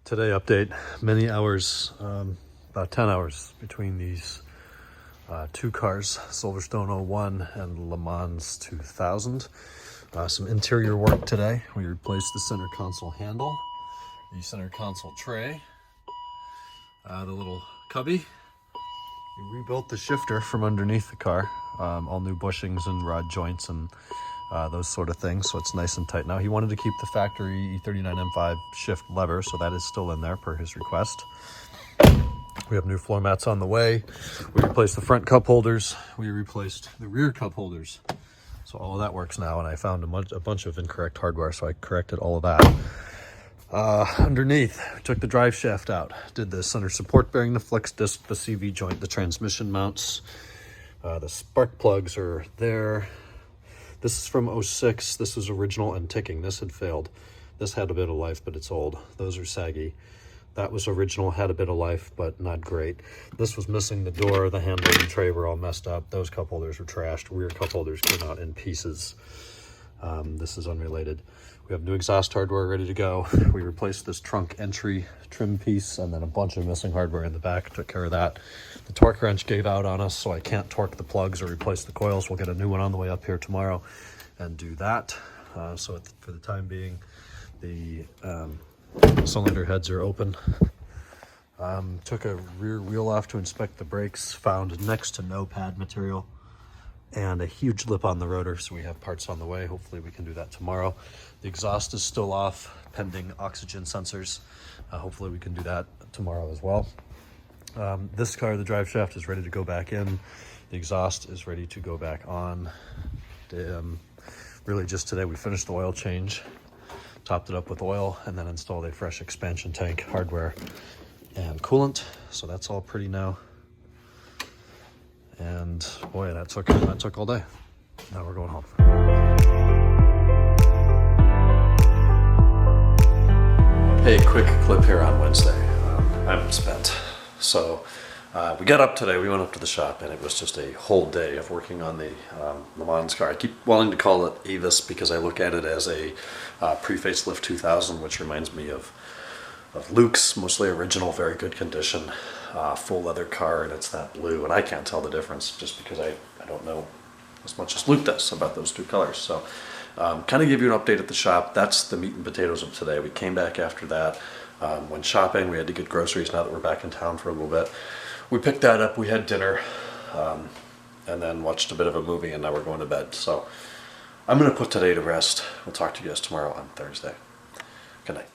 Today update, many hours, about 10 hours between these two cars, Silverstone 01 and LeMans 2000. Some interior work today. We replaced the center console handle, the center console tray, the little cubby. We rebuilt the shifter from underneath the car, all new bushings and rod joints and those sort of things, so it's nice and tight now. He wanted to keep the factory E39 M5 shift lever, so that is still in there per his request. We have new floor mats on the way. We replaced the front cup holders. We replaced the rear cup holders. So all of that works now, and I found a bunch of incorrect hardware, so I corrected all of that. Underneath, we took the drive shaft out, did the center support bearing, the flex disc, the CV joint, the transmission mounts. The spark plugs are there. This is from 06. This was original and ticking. This had failed. This had a bit of life, but it's old. Those are saggy. That was original, had a bit of life, but not great. This was missing the door. The handle and tray were all messed up. Those cup holders were trashed. Rear cup holders came out in pieces. This is unrelated. We have new exhaust hardware ready to go. We replaced this trunk entry trim piece and then a bunch of missing hardware in the back. Took care of that. The torque wrench gave out on us, so I can't torque the plugs or replace the coils. We'll get a new one on the way up here tomorrow and do that. So for the time being, the cylinder heads are open. Took a rear wheel off to inspect the brakes. Found next to no pad material and a huge lip on the rotor, so we have parts on the way. Hopefully we can do that tomorrow. The exhaust is still off pending oxygen sensors. Hopefully we can do that tomorrow as well. This car, the drive shaft is ready to go back in. The exhaust is ready to go back on. Really just today we finished the oil change, topped it up with oil, and then installed a fresh expansion tank, hardware, and coolant. So that's all pretty now. And boy, that took all day. Now we're going home. Hey, quick clip here on Wednesday. I'm spent. So we got up today, we went up to the shop, and it was just a whole day of working on the LeMans car. I keep wanting to call it Avis because I look at it as a pre-facelift 2000, which reminds me of Luke's, mostly original, very good condition, full leather car, and it's that blue, and I can't tell the difference just because I don't know as much as Luke does about those two colors. So kind of give you an update at the shop. That's the meat and potatoes of today. We came back after that, went shopping. We had to get groceries now that we're back in town for a little bit. We picked that up, we had dinner, and then watched a bit of a movie, and now we're going to bed. So I'm going to put today to rest. We'll talk to you guys tomorrow on Thursday. Good night.